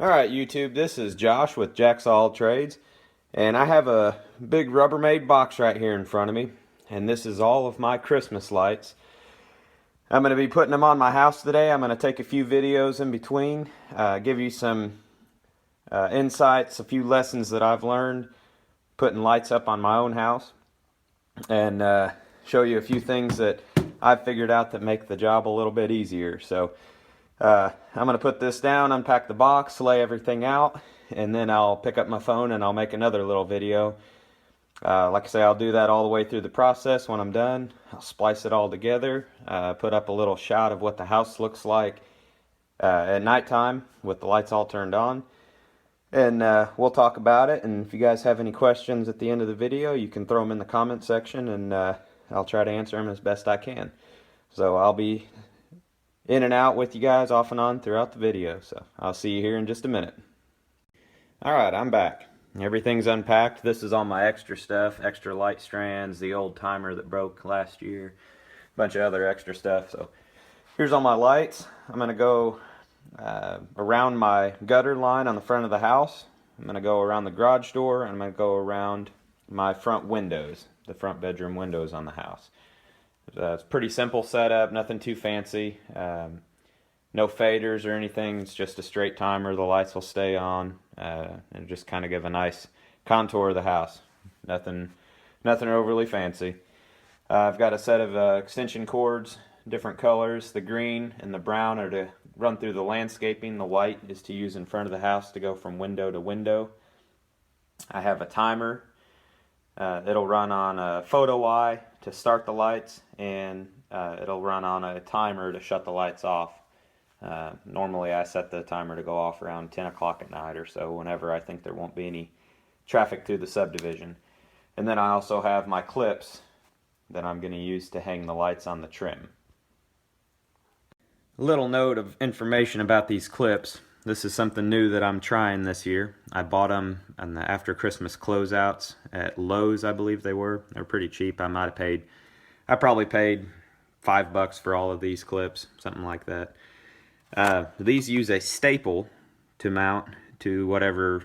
Alright YouTube, this is Josh with Jack's All Trades, and I have a big Rubbermaid box right here in front of me, and this is all of my Christmas lights. I'm going to be putting them on my house today. I'm going to take a few videos in between, give you some insights, a few lessons that I've learned putting lights up on my own house, and show you a few things that I've figured out that make the job a little bit easier. So I'm going to put this down, unpack the box, lay everything out, and then I'll pick up my phone and I'll make another little video. Like I say, I'll do that all the way through the process. When I'm done, I'll splice it all together, put up a little shot of what the house looks like at nighttime with the lights all turned on. And we'll talk about it, and if you guys have any questions at the end of the video, you can throw them in the comment section, and I'll try to answer them as best I can. So I'll be in and out with you guys off and on throughout the video, so I'll see you here in just a minute. Alright, I'm back. Everything's unpacked. This is all my extra stuff, extra light strands, the old timer that broke last year, a bunch of other extra stuff. So here's all my lights. I'm going to go around my gutter line on the front of the house. I'm going to go around the garage door, and I'm going to go around my front windows, the front bedroom windows on the house. It's a pretty simple setup, nothing too fancy, no faders or anything. It's just a straight timer. The lights will stay on and just kind of give a nice contour of the house. Nothing overly fancy. I've got a set of extension cords, different colors. The green and the brown are to run through the landscaping. The white is to use in front of the house to go from window to window. I have a timer. It'll run on a photo eye to start the lights, and it'll run on a timer to shut the lights off. Normally I set the timer to go off around 10 o'clock at night or so, whenever I think there won't be any traffic through the subdivision. And then I also have my clips that I'm going to use to hang the lights on the trim. A little note of information about these clips. This is something new that I'm trying this year. I bought them on the after Christmas closeouts at Lowe's, I believe they were. They're pretty cheap. I probably paid $5 for all of these clips, something like that. These use a staple to mount to whatever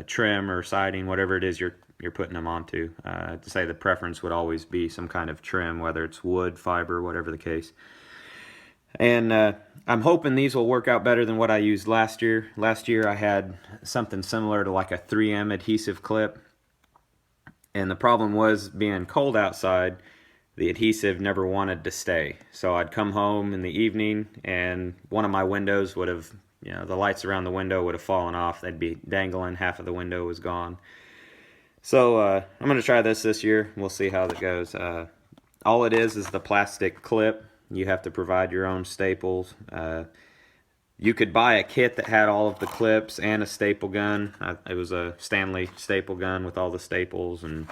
trim or siding, whatever it is you're putting them onto. To say the preference would always be some kind of trim, whether it's wood, fiber, whatever the case. And I'm hoping these will work out better than what I used last year. Last year I had something similar to like a 3M adhesive clip. And the problem was, being cold outside, the adhesive never wanted to stay. So I'd come home in the evening and one of my windows would have, the lights around the window would have fallen off. They'd be dangling, half of the window was gone. So I'm going to try this year. We'll see how that goes. All it is the plastic clip. You have to provide your own staples. You could buy a kit that had all of the clips and a staple gun. It was a Stanley staple gun with all the staples and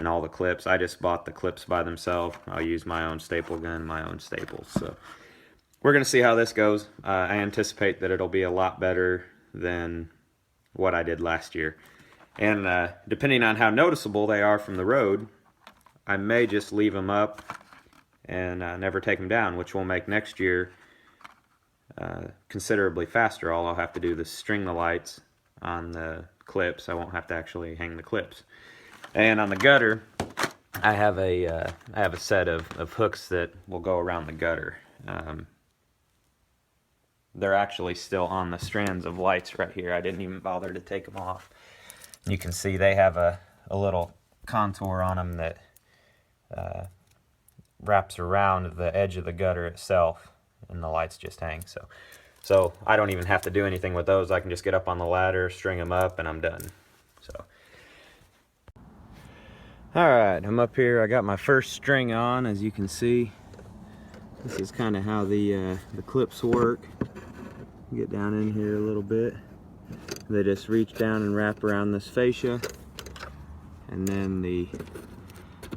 all the clips. I just bought the clips by themselves. I'll use my own staple gun, my own staples. So we're going to see how this goes. I anticipate that it'll be a lot better than what I did last year. And depending on how noticeable they are from the road, I may just leave them up and never take them down, which will make next year considerably faster. All I'll have to do is string the lights on the clips. I won't have to actually hang the clips. And on the gutter, I have a set of hooks that will go around the gutter. They're actually still on the strands of lights right here. I didn't even bother to take them off. You can see they have a little contour on them that wraps around the edge of the gutter itself, and the lights just hang. So I don't even have to do anything with those. I can just get up on the ladder, string them up, and I'm done. So alright, I'm up here. I got my first string on, as you can see. This is kind of how the clips work. Get down in here a little bit. They just reach down and wrap around this fascia, and then the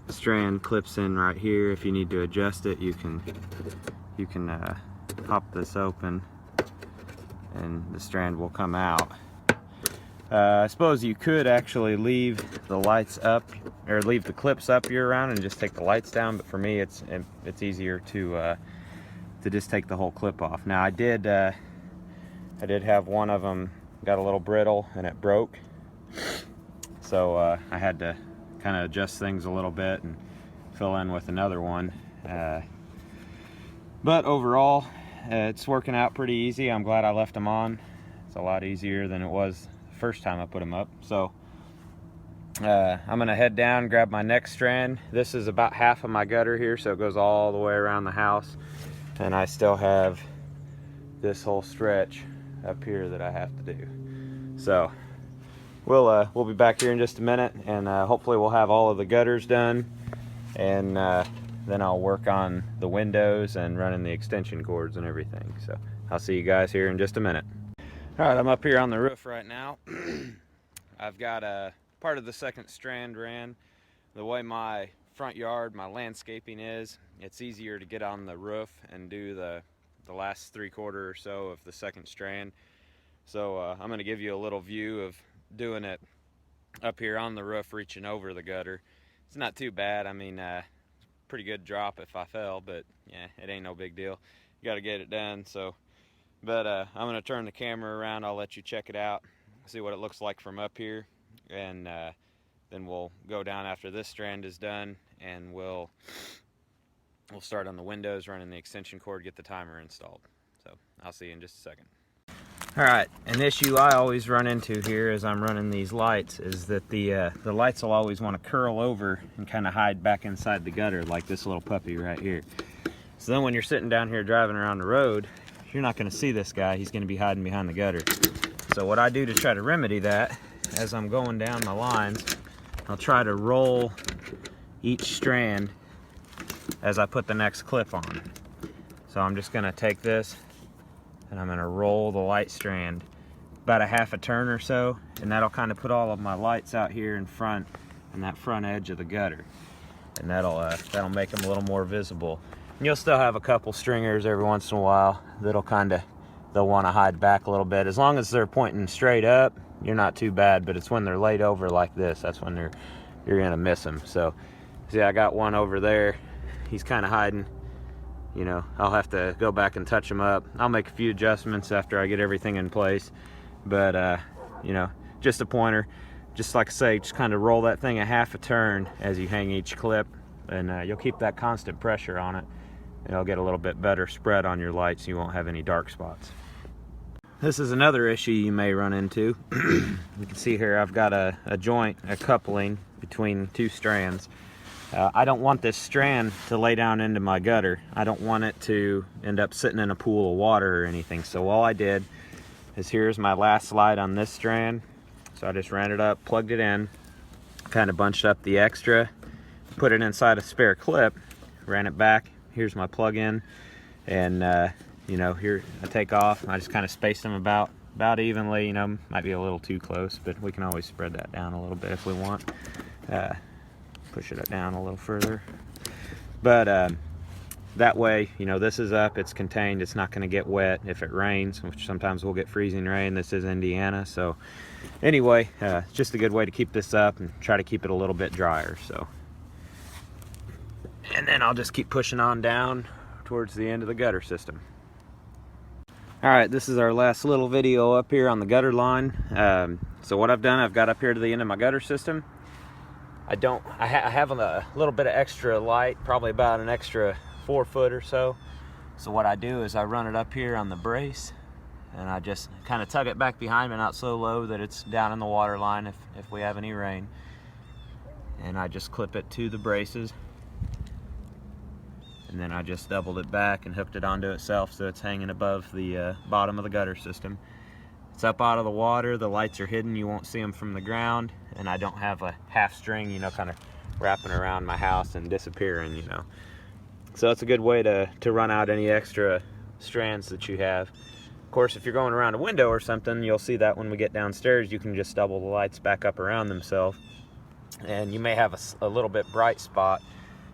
strand clips in right here. If you need to adjust it, you can pop this open and the strand will come out. I suppose you could actually leave the lights up, or leave the clips up year round and just take the lights down, but for me it's easier to just take the whole clip off. Now I did have one of them got a little brittle and it broke. So I had to kind of adjust things a little bit and fill in with another one. But overall, it's working out pretty easy. I'm glad I left them on. It's a lot easier than it was the first time I put them up. So I'm gonna head down, grab my next strand. This is about half of my gutter here, so it goes all the way around the house. And I still have this whole stretch up here that I have to do. So we'll be back here in just a minute, and hopefully we'll have all of the gutters done, and then I'll work on the windows and running the extension cords and everything. So I'll see you guys here in just a minute. All right, I'm up here on the roof right now. I've got a part of the second strand ran. The way my front yard, my landscaping is, it's easier to get on the roof and do the last 3/4 or so of the second strand. So I'm going to give you a little view of doing it up here on the roof, reaching over the gutter. It's not too bad. I mean, pretty good drop if I fell, but yeah, it ain't no big deal. You got to get it done. So, but I'm going to turn the camera around. I'll let you check it out, see what it looks like from up here, and then we'll go down after this strand is done, and we'll start on the windows, running the extension cord, get the timer installed. So I'll see you in just a second. All right, an issue I always run into here as I'm running these lights is that the lights will always want to curl over and kind of hide back inside the gutter, like this little puppy right here. So then when you're sitting down here driving around the road, you're not going to see this guy. He's going to be hiding behind the gutter. So what I do to try to remedy that, as I'm going down my lines, I'll try to roll each strand as I put the next clip on. So I'm just going to take this and I'm going to roll the light strand about a half a turn or so, and that'll kind of put all of my lights out here in front and that front edge of the gutter, and that'll make them a little more visible. And you'll still have a couple stringers every once in a while that'll they'll want to hide back a little bit. As long as they're pointing straight up, you're not too bad, but it's when they're laid over like this, that's when you're going to miss them. So see, I got one over there. He's kind of hiding. You know, I'll have to go back and touch them up. I'll make a few adjustments after I get everything in place. But, you know, just a pointer. Just like I say, just kind of roll that thing a half a turn as you hang each clip. And you'll keep that constant pressure on it. And it'll get a little bit better spread on your lights. You won't have any dark spots. This is another issue you may run into. You can see here I've got a joint, a coupling between two strands. I don't want this strand to lay down into my gutter. I don't want it to end up sitting in a pool of water or anything. So all I did is, here's my last slide on this strand. So I just ran it up, plugged it in, kind of bunched up the extra, put it inside a spare clip, ran it back. Here's my plug-in, and you know, here I take off. I just kind of spaced them about evenly. You know, might be a little too close, but we can always spread that down a little bit if we want. Push it down a little further, but that way, you know, this is up, it's contained, it's not going to get wet if it rains, which sometimes we'll get freezing rain. This is Indiana, so anyway, it's just a good way to keep this up and try to keep it a little bit drier. So, and then I'll just keep pushing on down towards the end of the gutter system. All right, this is our last little video up here on the gutter line. So what I've done, I've got up here to the end of my gutter system. I have a little bit of extra light, probably about an extra 4 foot or so. So what I do is I run it up here on the brace, and I just kind of tug it back behind me, not so low that it's down in the water line if we have any rain. And I just clip it to the braces. And then I just doubled it back and hooked it onto itself so it's hanging above the bottom of the gutter system. It's up out of the water, the lights are hidden, you won't see them from the ground, and I don't have a half string, you know, kind of wrapping around my house and disappearing, you know. So it's a good way to run out any extra strands that you have. Of course, if you're going around a window or something, you'll see that when we get downstairs, you can just double the lights back up around themselves. And you may have a little bit bright spot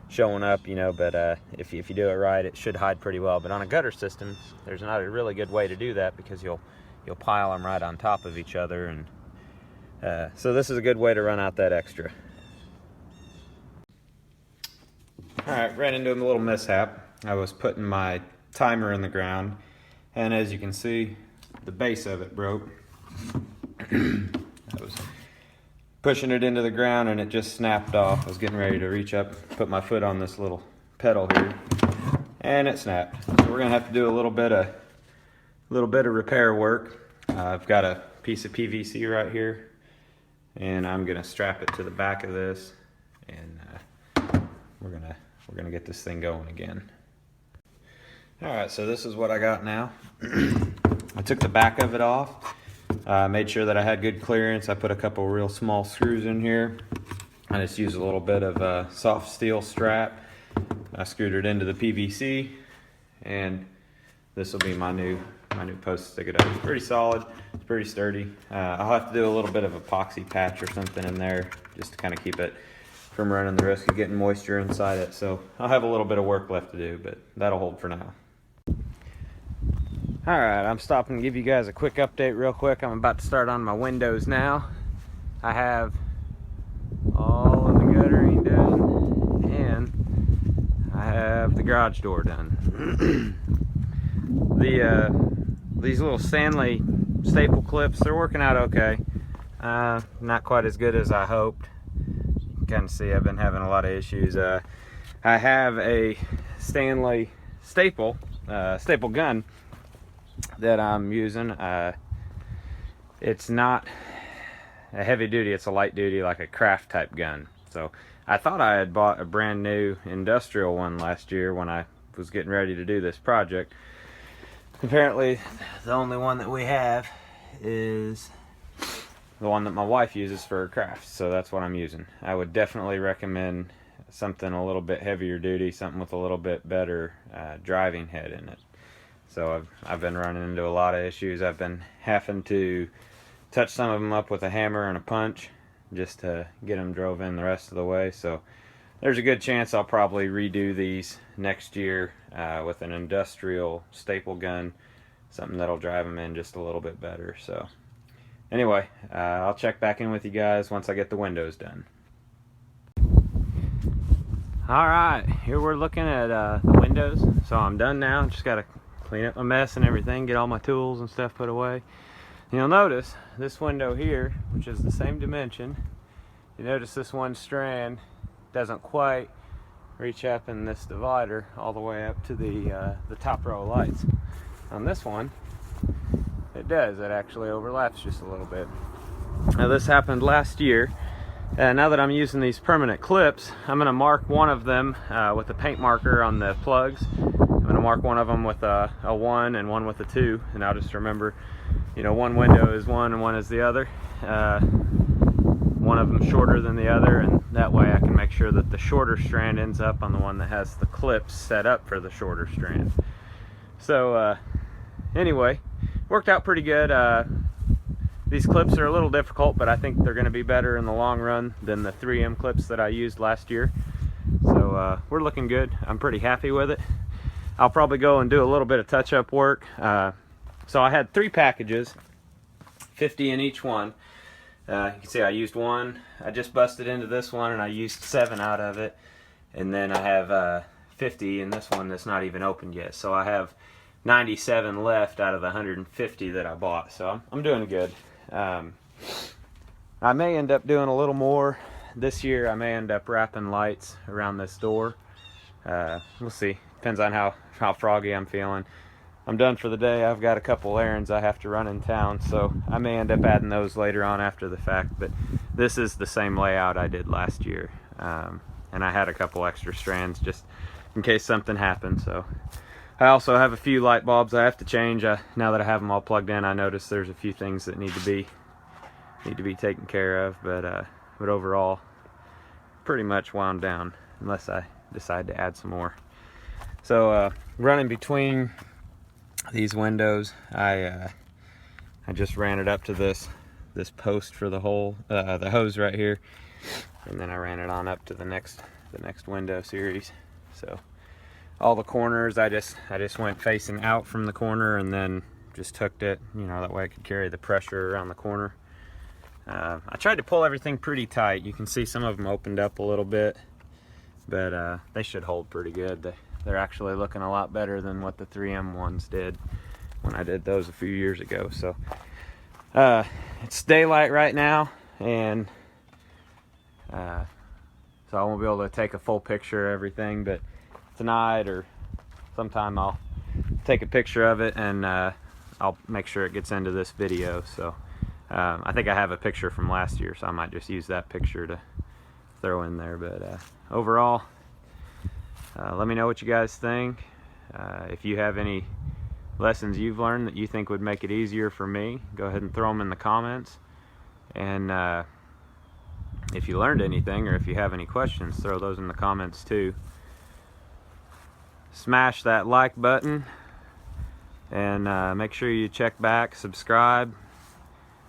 showing up, you know, but if you do it right, it should hide pretty well. But on a gutter system, there's not a really good way to do that, because you'll pile them right on top of each other, and so this is a good way to run out that extra. All right, ran into a little mishap. I was putting my timer in the ground, and as you can see, the base of it broke. I was pushing it into the ground and it just snapped off. I was getting ready to reach up, put my foot on this little pedal here, and it snapped. So we're gonna have to do a little bit of repair work. I've got a piece of PVC right here, and I'm gonna strap it to the back of this, and we're gonna get this thing going again. All right, so this is what I got now. I took the back of it off. Made sure that I had good clearance. I put a couple real small screws in here. I just used a little bit of soft steel strap. I screwed it into the PVC, and this will be my new post to stick it up. It's pretty solid. It's pretty sturdy. I'll have to do a little bit of epoxy patch or something in there just to kind of keep it from running the risk of getting moisture inside it. So I'll have a little bit of work left to do, but that'll hold for now. All right, I'm stopping to give you guys a quick update real quick. I'm about to start on my windows now. I have all of the guttering done, and I have the garage door done. These little Stanley staple clips, they're working out okay. Not quite as good as I hoped. You can kind of see I've been having a lot of issues. I have a Stanley staple gun that I'm using. It's not a heavy duty, it's a light duty, like a craft type gun. So I thought I had bought a brand new industrial one last year when I was getting ready to do this project. Apparently the only one that we have is the one that my wife uses for her crafts, so that's what I'm using. I would definitely recommend something a little bit heavier duty, something with a little bit better driving head in it. So I've been running into a lot of issues. I've been having to touch some of them up with a hammer and a punch just to get them drove in the rest of the way. So there's a good chance I'll probably redo these next year with an industrial staple gun, something that'll drive them in just a little bit better. So anyway, I'll check back in with you guys once I get the windows done. All right, here we're looking at the windows. So I'm done now. Just got to clean up my mess and everything, get all my tools and stuff put away. You'll notice this window here, which is the same dimension, you notice this one strand doesn't quite reach up in this divider all the way up to the top row of lights. On this one, it does. It actually overlaps just a little bit. Now this happened last year. Now that I'm using these permanent clips, I'm going to mark one of them with a paint marker on the plugs. I'm going to mark one of them with a 1 and one with a 2, and I'll just remember, you know, one window is one and one is the other. One of them shorter than the other, and that way I can make sure that the shorter strand ends up on the one that has the clips set up for the shorter strand. So anyway, worked out pretty good. These clips are a little difficult, but I think they're going to be better in the long run than the 3M clips that I used last year. So we're looking good. I'm pretty happy with it. I'll probably go and do a little bit of touch-up work. So I had 3 packages, 50 in each one. You can see I used one. I just busted into this one and I used 7 out of it. And then I have 50 in this one that's not even opened yet. So I have 97 left out of the 150 that I bought. So I'm doing good. I may end up doing a little more this year. I may end up wrapping lights around this door. We'll see. Depends on how froggy I'm feeling. I'm done for the day. I've got a couple errands I have to run in town, so I may end up adding those later on after the fact. But this is the same layout I did last year, and I had a couple extra strands just in case something happened. So I also have a few light bulbs I have to change. Now that I have them all plugged in, I noticed there's a few things that need to be taken care of. But overall, pretty much wound down unless I decide to add some more. So running between these windows, I just ran it up to this post for the hose right here, and then I ran it on up to the next window series. So all the corners, I just went facing out from the corner and then just hooked it, you know, that way I could carry the pressure around the corner. I tried to pull everything pretty tight. You can see some of them opened up a little bit, but they should hold pretty good. They're actually looking a lot better than what the 3M ones did when I did those a few years ago. So It's daylight right now, and so I won't be able to take a full picture of everything, but tonight or sometime I'll take a picture of it, and I'll make sure it gets into this video. So I think I have a picture from last year, so I might just use that picture to throw in there. But overall, let me know what you guys think. If you have any lessons you've learned that you think would make it easier for me, go ahead and throw them in the comments. And if you learned anything, or if you have any questions, throw those in the comments too. Smash that like button, and make sure you check back, subscribe,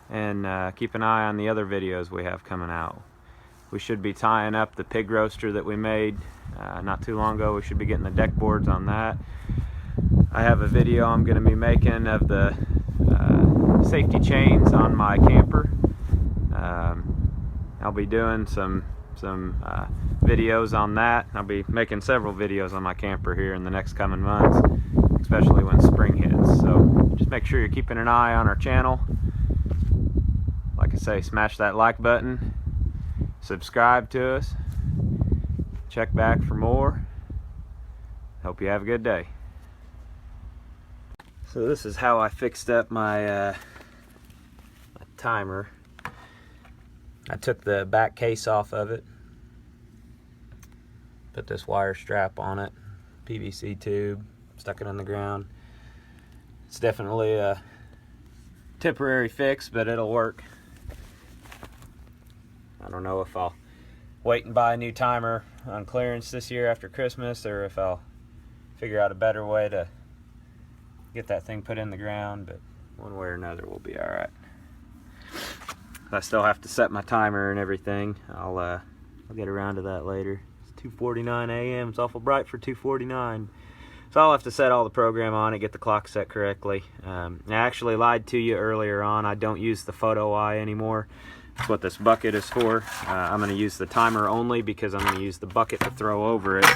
and keep an eye on the other videos we have coming out. We should be tying up the pig roaster that we made not too long ago. We should be getting the deck boards on that. I have a video I'm going to be making of the safety chains on my camper. I'll be doing some videos on that. I'll be making several videos on my camper here in the next coming months, especially when spring hits. So just make sure you're keeping an eye on our channel. Like I say, smash that like button, subscribe to us, check back for more. Hope you have a good day. So this is how I fixed up my timer. I took the back case off of it, put this wire strap on it, PVC tube, stuck it on the ground. It's definitely a temporary fix, but it'll work. I don't know if I'll wait and buy a new timer on clearance this year after Christmas, or if I'll figure out a better way to get that thing put in the ground, but one way or another we'll be all right. I still have to set my timer and everything. I'll get around to that later. It's 2:49 a.m. It's awful bright for 2:49. So I'll have to set all the program on it, get the clock set correctly. I actually lied to you earlier on. I don't use the photo eye anymore. That's what this bucket is for. I'm going to use the timer only, because I'm going to use the bucket to throw over it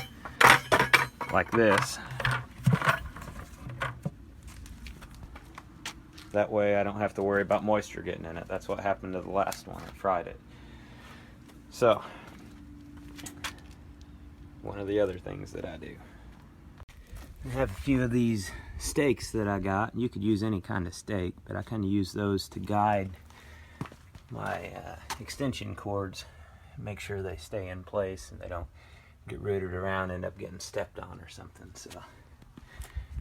like this. That way I don't have to worry about moisture getting in it. That's what happened to the last one. I fried it. So, one of the other things that I do. I have a few of these stakes that I got. You could use any kind of stake, but I kind of use those to guide my extension cords. Make sure they stay in place and they don't get rooted around and end up getting stepped on or something. So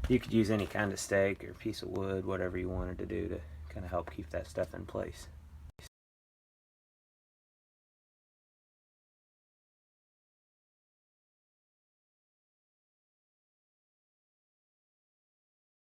you could use any kind of stake or piece of wood, whatever you wanted to do to kind of help keep that stuff in place.